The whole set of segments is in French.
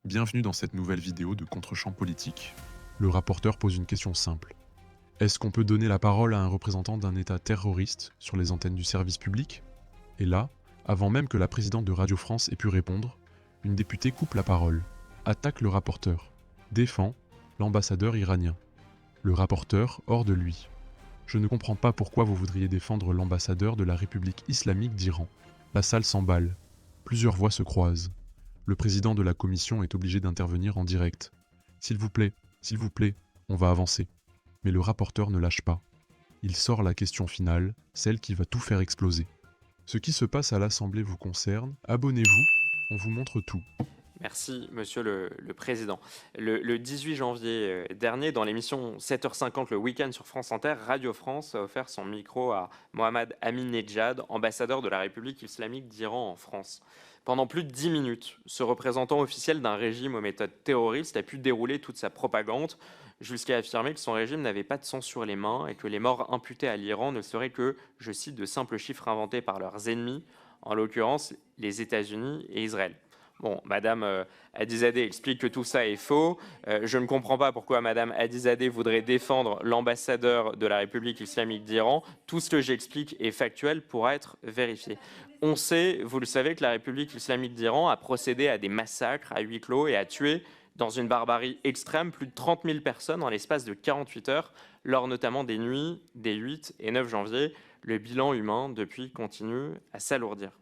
Bienvenue dans cette nouvelle vidéo de Contre-champ politique. Le rapporteur pose une question simple. Est-ce qu'on peut donner la parole à un représentant d'un État terroriste sur les antennes du service public? Et là, avant même que la présidente de Radio France ait pu répondre, une députée coupe la parole, attaque le rapporteur, défend l'ambassadeur iranien. Le rapporteur hors de lui. Je ne comprends pas pourquoi vous voudriez défendre l'ambassadeur de la République islamique d'Iran. La salle s'emballe. Plusieurs voix se croisent. Le président de la commission est obligé d'intervenir en direct. S'il vous plaît, on va avancer. Mais le rapporteur ne lâche pas. Il sort la question finale, celle qui va tout faire exploser. Ce qui se passe à l'Assemblée vous concerne, abonnez-vous, on vous montre tout. Merci, Monsieur le Président. Le 18 janvier dernier, dans l'émission 7h50 le week-end sur France Inter, Radio France a offert son micro à Mohammad Ahmadinejad, ambassadeur de la République islamique d'Iran en France. Pendant plus de 10 minutes, ce représentant officiel d'un régime aux méthodes terroristes a pu dérouler toute sa propagande jusqu'à affirmer que son régime n'avait pas de sang sur les mains et que les morts imputées à l'Iran ne seraient que, je cite, de simples chiffres inventés par leurs ennemis, en l'occurrence les États-Unis et Israël. Bon, Madame Hadizadeh explique que tout ça est faux. Je ne comprends pas pourquoi Madame Hadizadeh voudrait défendre l'ambassadeur de la République islamique d'Iran. Tout ce que j'explique est factuel pour être vérifié. On sait, vous le savez, que la République islamique d'Iran a procédé à des massacres à huis clos et a tué, dans une barbarie extrême, plus de 30 000 personnes en l'espace de 48 heures, lors notamment des nuits des 8 et 9 janvier. Le bilan humain, depuis, continue à s'alourdir.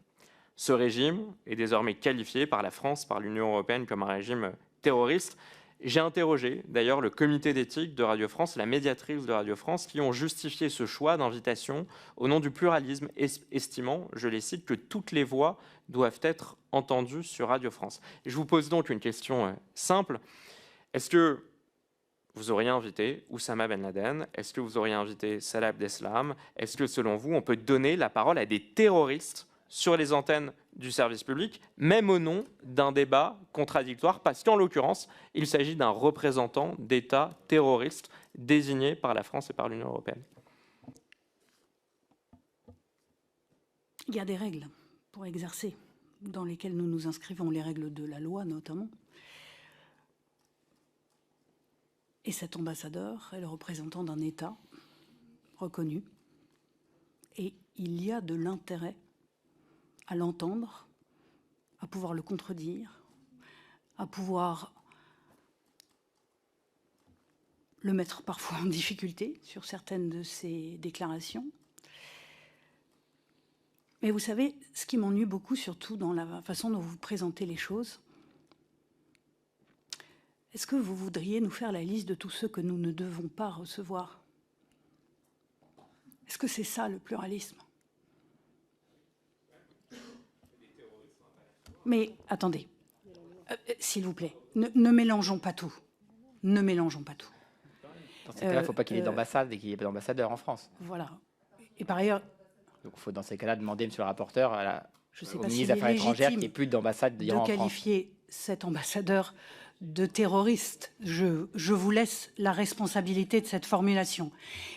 Ce régime est désormais qualifié par la France, par l'Union européenne comme un régime terroriste. J'ai interrogé d'ailleurs le comité d'éthique de Radio France, la médiatrice de Radio France, qui ont justifié ce choix d'invitation au nom du pluralisme, estimant, je les cite, que toutes les voix doivent être entendues sur Radio France. Et je vous pose donc une question simple. Est-ce que vous auriez invité Oussama Ben Laden? Est-ce que vous auriez invité Salah Abdeslam? Est-ce que, selon vous, on peut donner la parole à des terroristes sur les antennes du service public, même au nom d'un débat contradictoire, parce qu'en l'occurrence, il s'agit d'un représentant d'État terroriste désigné par la France et par l'Union européenne? Il y a des règles pour exercer, dans lesquelles nous nous inscrivons, les règles de la loi notamment. Et cet ambassadeur est le représentant d'un État reconnu. Et il y a de l'intérêt à l'entendre, à pouvoir le contredire, à pouvoir le mettre parfois en difficulté sur certaines de ses déclarations. Mais vous savez, ce qui m'ennuie beaucoup, surtout dans la façon dont vous présentez les choses, est-ce que vous voudriez nous faire la liste de tous ceux que nous ne devons pas recevoir? Est-ce que c'est ça le pluralisme? Mais attendez, s'il vous plaît, ne mélangeons pas tout. Ne mélangeons pas tout. Dans ces cas-là, il ne faut pas qu'il y ait d'ambassade et qu'il n'y ait pas d'ambassadeur en France. Voilà. Et par ailleurs... Donc il faut dans ces cas-là demander, monsieur le rapporteur, au ministre si des Affaires étrangères qu'il n'y ait plus d'ambassade d'Iran en France. De qualifier cet ambassadeur de terroriste, je vous laisse la responsabilité de cette formulation.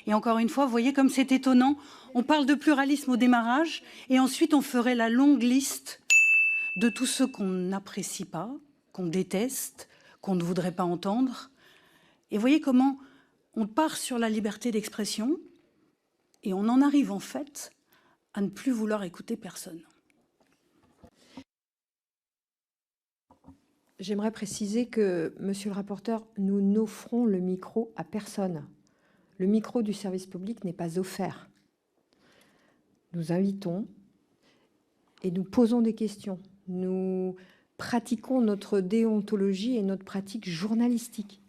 Et encore une fois, vous voyez comme c'est étonnant, on parle de pluralisme au démarrage et ensuite on ferait la longue liste de tous ceux qu'on n'apprécie pas, qu'on déteste, qu'on ne voudrait pas entendre. Et vous voyez comment on part sur la liberté d'expression et on en arrive en fait à ne plus vouloir écouter personne. J'aimerais préciser que, monsieur le rapporteur, nous n'offrons le micro à personne. Le micro du service public n'est pas offert. Nous invitons et nous posons des questions. Nous pratiquons notre déontologie et notre pratique journalistique,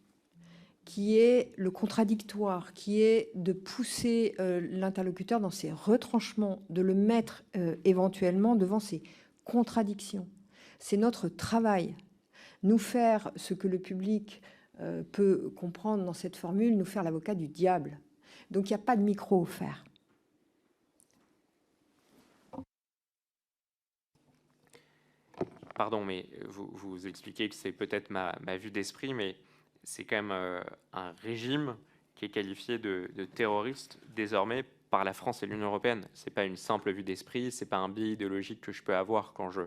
qui est le contradictoire, qui est de pousser l'interlocuteur dans ses retranchements, de le mettre éventuellement devant ses contradictions. C'est notre travail. Nous faire ce que le public peut comprendre dans cette formule, nous faire l'avocat du diable. Donc il n'y a pas de micro offert. Pardon, mais vous expliquez que c'est peut-être ma vue d'esprit, mais c'est quand même un régime qui est qualifié de terroriste désormais par la France et l'Union européenne. Ce n'est pas une simple vue d'esprit, ce n'est pas un biais idéologique que je peux avoir quand je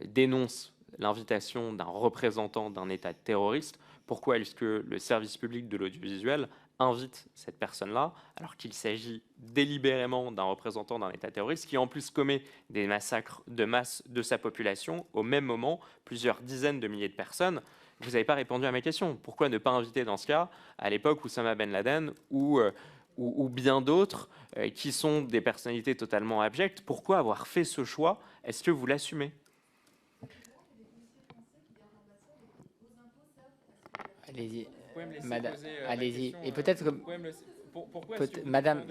dénonce l'invitation d'un représentant d'un État terroriste, pourquoi est-ce que le service public de l'audiovisuel invite cette personne-là, alors qu'il s'agit délibérément d'un représentant d'un État terroriste qui en plus commet des massacres de masse de sa population, au même moment, plusieurs dizaines de milliers de personnes? Vous n'avez pas répondu à ma question. Pourquoi ne pas inviter dans ce cas, à l'époque, Oussama Ben Laden ou bien d'autres qui sont des personnalités totalement abjectes? Pourquoi avoir fait ce choix? Est-ce que vous l'assumez? Allez-y, madame, allez-y. Et peut-être que... Madame,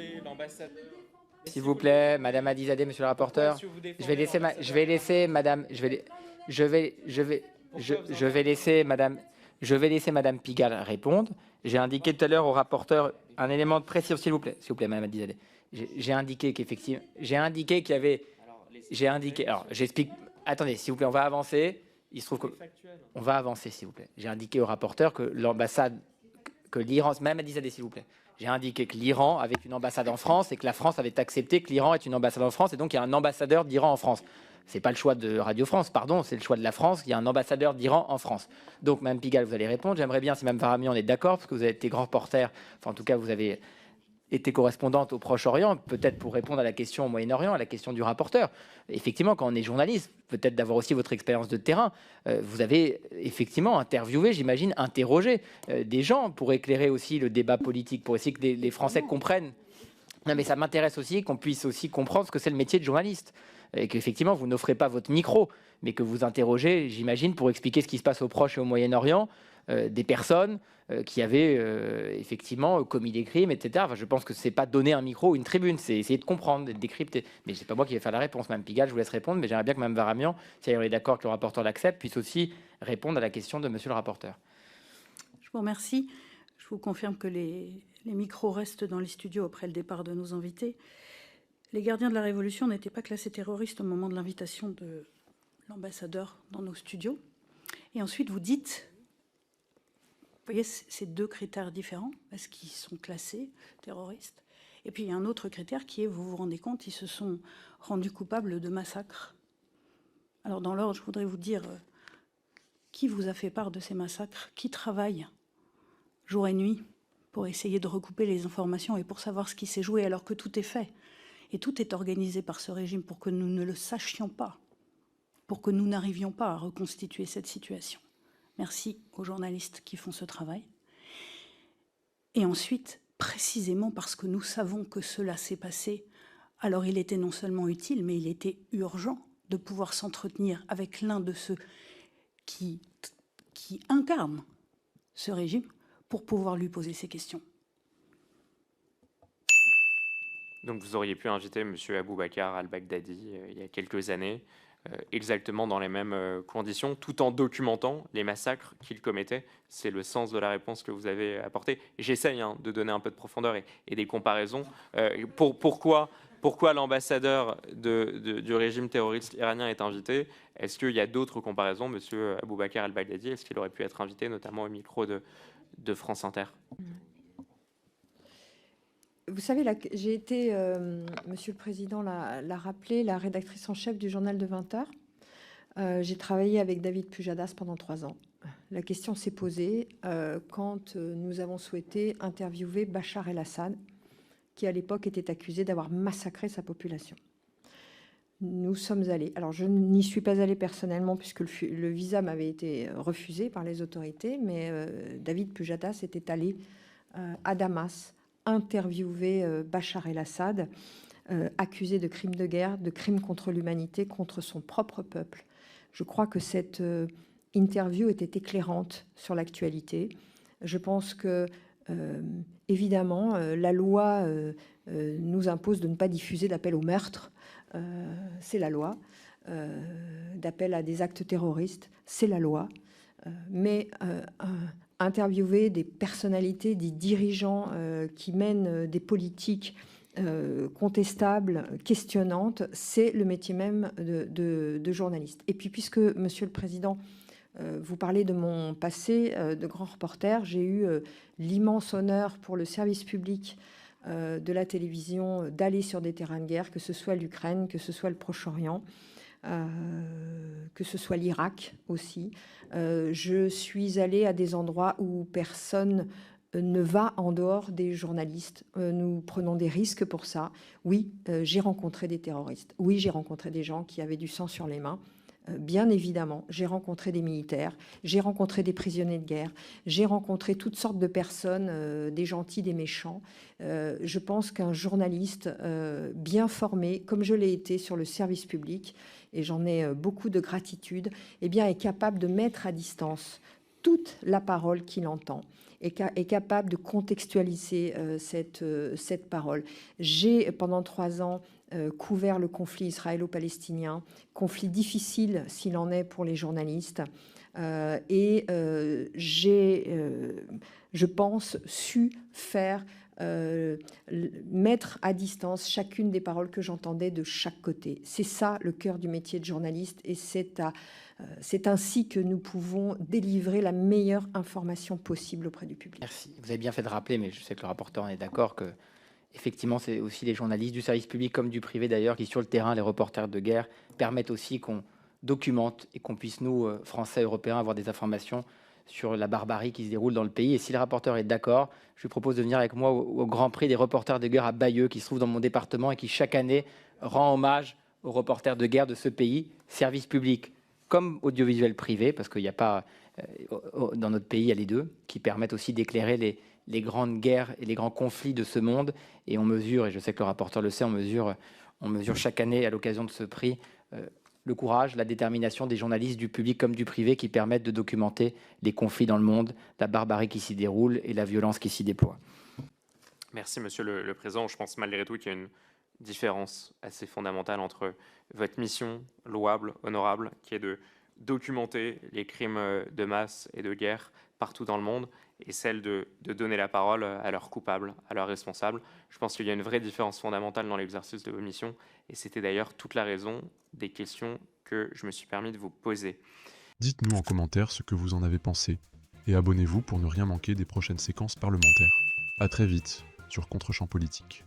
s'il vous plaît, Madame Adizadeh, Monsieur le rapporteur, je vais laisser Madame Pigalle répondre. J'ai indiqué tout à l'heure au rapporteur un élément de précision, s'il vous plaît, Madame Adizadeh. J'ai indiqué qu'effectivement, alors j'explique. Attendez, s'il vous plaît, on va avancer. Il se trouve qu'on va avancer, s'il vous plaît. J'ai indiqué au rapporteur que l'ambassade, que l'Iran, Madame Adizadeh, s'il vous plaît. J'ai indiqué que l'Iran avait une ambassade en France et que la France avait accepté que l'Iran ait une ambassade en France et donc il y a un ambassadeur d'Iran en France. C'est pas le choix de Radio France, pardon, c'est le choix de la France. Il y a un ambassadeur d'Iran en France. Donc, Mme Pigalle, vous allez répondre. J'aimerais bien, si Mme Varami en est d'accord, parce que vous avez été grand reporter, enfin en tout cas vous avez été correspondante au Proche-Orient, peut-être pour répondre à la question au Moyen-Orient, à la question du rapporteur. Effectivement, quand on est journaliste, peut-être d'avoir aussi votre expérience de terrain, vous avez effectivement interviewé, j'imagine, interrogé des gens pour éclairer aussi le débat politique, pour essayer que les Français comprennent. Non, mais ça m'intéresse aussi qu'on puisse aussi comprendre ce que c'est le métier de journaliste. Et qu'effectivement, vous n'offrez pas votre micro, mais que vous interrogez, j'imagine, pour expliquer ce qui se passe au Proche et au Moyen-Orient, des personnes qui avaient effectivement commis des crimes, etc. Enfin, je pense que c'est pas donner un micro ou une tribune, c'est essayer de comprendre, de décrypter. Mais c'est pas moi qui vais faire la réponse. Mme Pigalle, je vous laisse répondre, mais j'aimerais bien que Mme Varamian, si elle est d'accord que le rapporteur l'accepte, puisse aussi répondre à la question de Monsieur le rapporteur. Je vous remercie. Je vous confirme que les micros restent dans les studios après le départ de nos invités. Les gardiens de la Révolution n'étaient pas classés terroristes au moment de l'invitation de l'ambassadeur dans nos studios. Et ensuite, vous dites, vous voyez, c'est deux critères différents. Est-ce qu'ils sont classés terroristes? Et puis, il y a un autre critère qui est, vous vous rendez compte, ils se sont rendus coupables de massacres. Alors, dans l'ordre, je voudrais vous dire, qui vous a fait part de ces massacres? Qui travaille jour et nuit pour essayer de recouper les informations et pour savoir ce qui s'est joué alors que tout est fait? Et tout est organisé par ce régime pour que nous ne le sachions pas, pour que nous n'arrivions pas à reconstituer cette situation. Merci aux journalistes qui font ce travail. Et ensuite, précisément parce que nous savons que cela s'est passé, alors il était non seulement utile, mais il était urgent de pouvoir s'entretenir avec l'un de ceux qui incarnent ce régime pour pouvoir lui poser ces questions. Donc vous auriez pu inviter M. Aboubacar al-Baghdadi il y a quelques années, exactement dans les mêmes conditions, tout en documentant les massacres qu'il commettait. C'est le sens de la réponse que vous avez apportée. J'essaye de donner un peu de profondeur et des comparaisons. Pourquoi l'ambassadeur du régime terroriste iranien est invité? Est-ce qu'il y a d'autres comparaisons? M. Aboubacar al-Baghdadi, est-ce qu'il aurait pu être invité notamment au micro de France Inter? Vous savez, j'ai été, Monsieur le Président l'a rappelé, la rédactrice en chef du journal de 20 heures. J'ai travaillé avec David Pujadas pendant 3 ans. La question s'est posée quand nous avons souhaité interviewer Bachar el-Assad, qui à l'époque était accusé d'avoir massacré sa population. Nous sommes allés. Alors, je n'y suis pas allée personnellement puisque le visa m'avait été refusé par les autorités, mais David Pujadas était allé à Damas interviewer Bachar el-Assad, accusé de crimes de guerre, de crimes contre l'humanité, contre son propre peuple. Je crois que cette interview était éclairante sur l'actualité. Je pense que, évidemment, la loi nous impose de ne pas diffuser d'appel au meurtre. C'est la loi. D'appel à des actes terroristes, c'est la loi. Mais interviewer des personnalités, des dirigeants qui mènent des politiques contestables, questionnantes, c'est le métier même de journaliste. Et puis, puisque, Monsieur le Président, vous parlez de mon passé de grand reporter, j'ai eu l'immense honneur pour le service public de la télévision d'aller sur des terrains de guerre, que ce soit l'Ukraine, que ce soit le Proche-Orient. que ce soit l'Irak aussi. Je suis allée à des endroits où personne ne va en dehors des journalistes. Nous prenons des risques pour ça. Oui, j'ai rencontré des terroristes. Oui, j'ai rencontré des gens qui avaient du sang sur les mains. Bien évidemment, j'ai rencontré des militaires, j'ai rencontré des prisonniers de guerre, j'ai rencontré toutes sortes de personnes, des gentils, des méchants. Je pense qu'un journaliste bien formé, comme je l'ai été sur le service public, et j'en ai beaucoup de gratitude, eh bien, est capable de mettre à distance toute la parole qu'il entend, est capable de contextualiser cette parole. J'ai, pendant 3 ans, couvert le conflit israélo-palestinien, conflit difficile s'il en est pour les journalistes, et j'ai, je pense, su faire mettre à distance chacune des paroles que j'entendais de chaque côté. C'est ça le cœur du métier de journaliste, et c'est ainsi que nous pouvons délivrer la meilleure information possible auprès du public. Merci. Vous avez bien fait de rappeler, mais je sais que le rapporteur en est d'accord, que effectivement, c'est aussi les journalistes du service public comme du privé d'ailleurs qui, sur le terrain, les reporters de guerre, permettent aussi qu'on documente et qu'on puisse, nous, Français, Européens, avoir des informations sur la barbarie qui se déroule dans le pays. Et si le rapporteur est d'accord, je lui propose de venir avec moi au Grand Prix des reporters de guerre à Bayeux, qui se trouve dans mon département et qui, chaque année, rend hommage aux reporters de guerre de ce pays, service public comme audiovisuel privé, parce qu'il n'y a pas, dans notre pays, il y a les deux, qui permettent aussi d'éclairer les grandes guerres et les grands conflits de ce monde. Et on mesure, et je sais que le rapporteur le sait, on mesure chaque année à l'occasion de ce prix le courage, la détermination des journalistes du public comme du privé qui permettent de documenter les conflits dans le monde, la barbarie qui s'y déroule et la violence qui s'y déploie. Merci, Monsieur le Président. Je pense malgré tout qu'il y a une différence assez fondamentale entre votre mission louable, honorable, qui est de documenter les crimes de masse et de guerre partout dans le monde, et celle de donner la parole à leurs coupables, à leurs responsables. Je pense qu'il y a une vraie différence fondamentale dans l'exercice de vos missions, et c'était d'ailleurs toute la raison des questions que je me suis permis de vous poser. Dites-nous en commentaire ce que vous en avez pensé, et abonnez-vous pour ne rien manquer des prochaines séquences parlementaires. À très vite sur Contre-champ politique.